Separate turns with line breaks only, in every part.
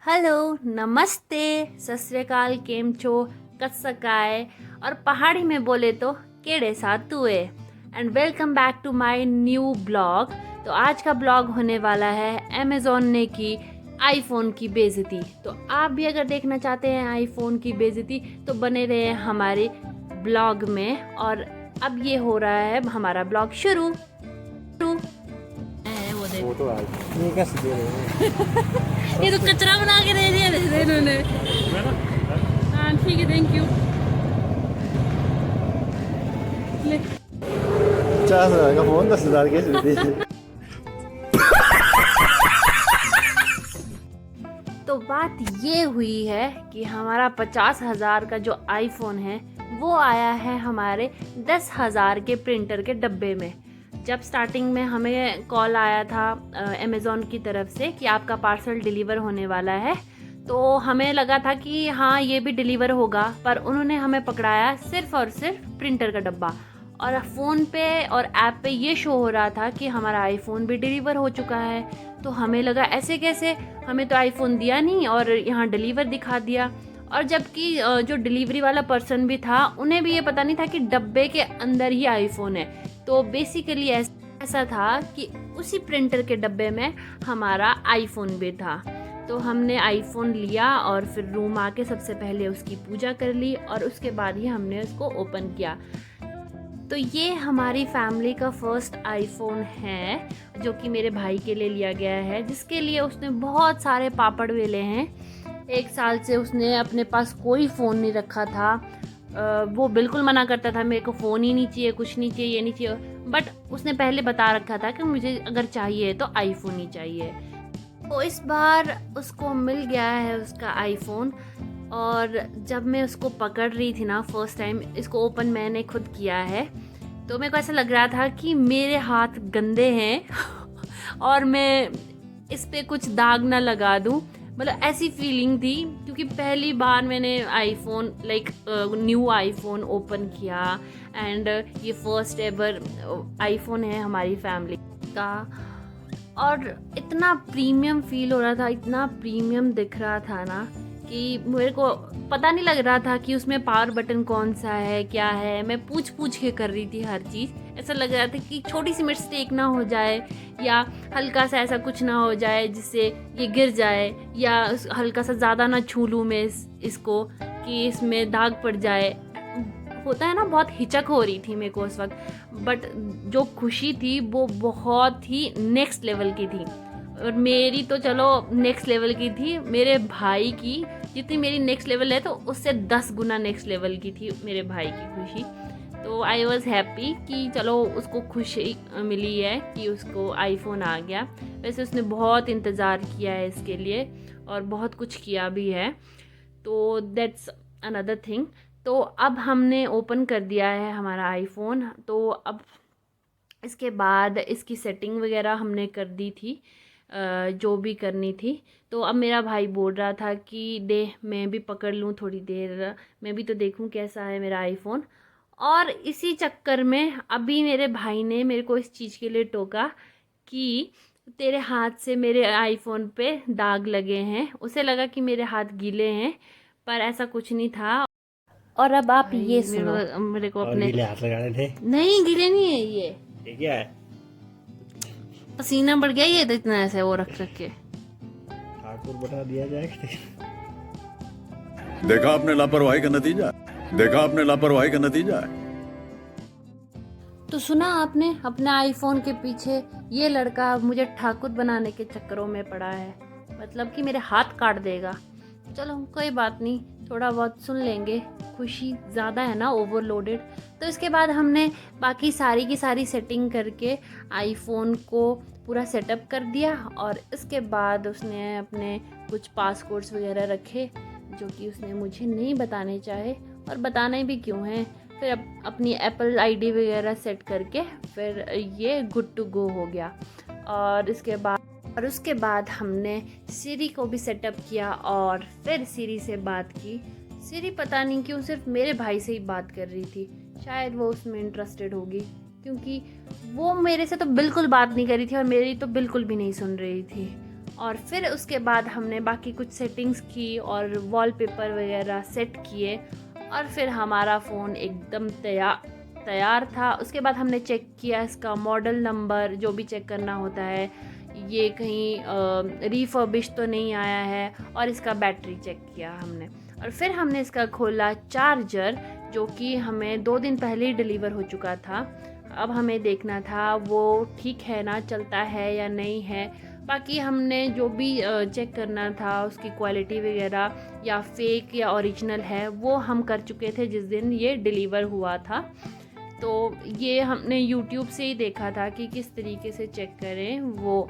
Hello, नमस्ते, सत श्री अकाल, केम छो, कत्सकाय और पहाड़ी में बोले तो केड़े सातुए। And welcome back to my new blog. तो आज का ब्लॉग होने वाला है अमेज़ॉन ने की आईफोन की बेइज्जती। तो आप भी अगर देखना चाहते हैं आईफोन की बेइज्जती तो बने रहे हमारे ब्लॉग में। और अब ये हो रहा है हमारा ब्लॉग शुरू।
वो तो आज नहीं कैसे दे रहे हैं।
ये तो कचरा बना के दे दिया इन्होंने। हाँ ठीक है, थैंक यू।
50,000 का फोन 10,000 कैसे दे दिए?
तो बात ये हुई है कि हमारा 50,000 का जो आईफोन है वो आया है हमारे 10,000 के प्रिंटर के डब्बे में। जब स्टार्टिंग में हमें कॉल आया था अमेज़ॉन की तरफ से कि आपका पार्सल डिलीवर होने वाला है, तो हमें लगा था कि हाँ ये भी डिलीवर होगा, पर उन्होंने हमें पकड़ाया सिर्फ और सिर्फ प्रिंटर का डब्बा। और फ़ोन पे और ऐप पे ये शो हो रहा था कि हमारा आईफोन भी डिलीवर हो चुका है। तो हमें लगा ऐसे कैसे, हमें तो आईफोन दिया नहीं और यहाँ डिलीवर दिखा दिया। और जबकि जो डिलीवरी वाला पर्सन भी था उन्हें भी ये पता नहीं था कि डब्बे के अंदर ही आईफोन है। तो बेसिकली ऐसा था कि उसी प्रिंटर के डब्बे में हमारा आईफोन भी था। तो हमने आईफोन लिया और फिर रूम आके सबसे पहले उसकी पूजा कर ली और उसके बाद ही हमने उसको ओपन किया। तो ये हमारी फैमिली का फर्स्ट आईफोन है जो कि मेरे भाई के लिए लिया गया है, जिसके लिए उसने बहुत सारे पापड़ बेले हैं। 1 साल से उसने अपने पास कोई फ़ोन नहीं रखा था। वो बिल्कुल मना करता था, मेरे को फ़ोन ही नहीं चाहिए, कुछ नहीं चाहिए, ये नहीं चाहिए। बट उसने पहले बता रखा था कि मुझे अगर चाहिए तो आईफोन ही चाहिए। तो इस बार उसको मिल गया है उसका आईफोन। और जब मैं उसको पकड़ रही थी ना फर्स्ट टाइम, इसको ओपन मैंने खुद किया है, तो मेरे को ऐसा लग रहा था कि मेरे हाथ गंदे हैं और मैं इस पे कुछ दाग ना लगा दूं। मतलब ऐसी फीलिंग थी क्योंकि पहली बार मैंने आईफोन न्यू आईफोन ओपन किया। एंड ये फर्स्ट एवर आईफोन है हमारी फैमिली का। और इतना प्रीमियम फील हो रहा था, इतना प्रीमियम दिख रहा था ना कि मेरे को पता नहीं लग रहा था कि उसमें पावर बटन कौन सा है, क्या है। मैं पूछ के कर रही थी हर चीज़। ऐसा लग रहा था कि छोटी सी मिस्टेक ना हो जाए या हल्का सा ऐसा कुछ ना हो जाए जिससे ये गिर जाए, या हल्का सा ज़्यादा ना छू लूँ मैं इसको कि इसमें दाग पड़ जाए। होता है ना, बहुत हिचक हो रही थी मेरे को उस वक्त। बट जो खुशी थी वो बहुत ही नेक्स्ट लेवल की थी। और मेरी तो चलो नेक्स्ट लेवल की थी, मेरे भाई की जितनी मेरी नेक्स्ट लेवल है तो उससे 10 गुना नेक्स्ट लेवल की थी मेरे भाई की खुशी। तो आई वॉज़ हैप्पी कि चलो उसको खुशी मिली है कि उसको आईफोन आ गया। वैसे उसने बहुत इंतज़ार किया है इसके लिए और बहुत कुछ किया भी है। तो दैट्स अनदर थिंग। तो अब हमने ओपन कर दिया है हमारा आईफोन। तो अब इसके बाद इसकी सेटिंग वगैरह हमने कर दी थी, जो भी करनी थी। तो अब मेरा भाई बोल रहा था कि दे मैं भी पकड़ लूँ थोड़ी देर, मैं भी तो देखूँ कैसा है मेरा आईफोन। और इसी चक्कर में अभी मेरे भाई ने मेरे को इस चीज़ के लिए टोका कि तेरे हाथ से मेरे आईफोन पे दाग लगे हैं। उसे लगा कि मेरे हाथ गीले हैं, पर ऐसा कुछ नहीं था। और अब आप ये सुनो, मेरे को
और
अपने
गीले हाथ लगाने थे।
नहीं, गीले नहीं है ये,
क्या है?
पसीना बढ़ गया ये तो इतना ऐसे वो रख के।
ठाकुर बता दिया जाए।
देखा आपने लापरवाही का नतीजा, देखा आपने लापरवाही का नतीजा है।
तो सुना आपने, अपने आईफोन के पीछे ये लड़का मुझे ठाकुर बनाने के चक्करों में पड़ा है, मतलब कि मेरे हाथ काट देगा। चलो कोई बात नहीं, थोड़ा बहुत सुन लेंगे, खुशी ज़्यादा है ना ओवरलोडेड। तो इसके बाद हमने बाकी सारी की सारी सेटिंग करके आईफोन को पूरा सेटअप कर दिया। और इसके बाद उसने अपने कुछ पासकोड्स वगैरह रखे जो कि उसने मुझे नहीं बताने चाहे, और बताने भी क्यों हैं। फिर अपनी एप्पल आईडी वगैरह सेट करके फिर ये गुड टू गो हो गया। और उसके बाद हमने सिरी को भी सेटअप किया और फिर सिरी से बात की। सिरी पता नहीं क्यों सिर्फ मेरे भाई से ही बात कर रही थी, शायद वो उसमें इंटरेस्टेड होगी, क्योंकि वो मेरे से तो बिल्कुल बात नहीं कर रही थी और मेरी तो बिल्कुल भी नहीं सुन रही थी। और फिर उसके बाद हमने बाकी कुछ सेटिंग्स की और वॉलपेपर वगैरह सेट किए और फिर हमारा फ़ोन एकदम तैयार था। उसके बाद हमने चेक किया इसका मॉडल नंबर, जो भी चेक करना होता है, ये कहीं रिफर्बिश तो नहीं आया है, और इसका बैटरी चेक किया हमने। और फिर हमने इसका खोला चार्जर, जो कि हमें 2 दिन पहले ही डिलीवर हो चुका था। अब हमें देखना था वो ठीक है ना, चलता है या नहीं है। बाकी हमने जो भी चेक करना था उसकी क्वालिटी वगैरह, या फेक या ओरिजिनल है, वो हम कर चुके थे जिस दिन ये डिलीवर हुआ था। तो ये हमने यूट्यूब से ही देखा था कि किस तरीके से चेक करें वो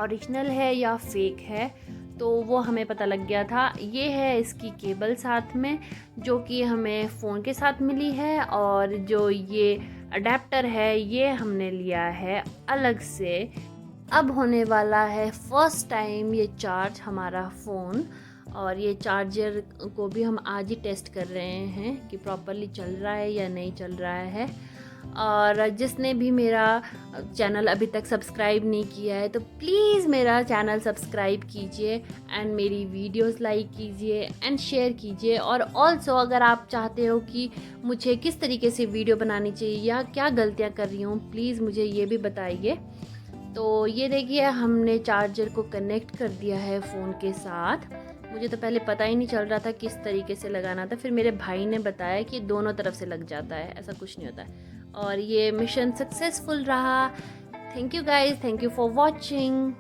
ओरिजिनल है या फेक है, तो वो हमें पता लग गया था। ये है इसकी केबल साथ में, जो कि हमें फ़ोन के साथ मिली है, और जो ये अडेप्टर है ये हमने लिया है अलग से। अब होने वाला है फर्स्ट टाइम ये चार्ज हमारा फ़ोन, और ये चार्जर को भी हम आज ही टेस्ट कर रहे हैं कि प्रॉपरली चल रहा है या नहीं चल रहा है। और जिसने भी मेरा चैनल अभी तक सब्सक्राइब नहीं किया है तो प्लीज़ मेरा चैनल सब्सक्राइब कीजिए एंड मेरी वीडियोस लाइक कीजिए एंड शेयर कीजिए। और ऑल्सो अगर आप चाहते हो कि मुझे किस तरीके से वीडियो बनानी चाहिए या क्या गलतियाँ कर रही हूँ, प्लीज़ मुझे ये भी बताइए। तो ये देखिए हमने चार्जर को कनेक्ट कर दिया है फ़ोन के साथ। मुझे तो पहले पता ही नहीं चल रहा था किस तरीके से लगाना था, फिर मेरे भाई ने बताया कि दोनों तरफ से लग जाता है, ऐसा कुछ नहीं होता है। और ये मिशन सक्सेसफुल रहा। Thank you guys, thank you for watching.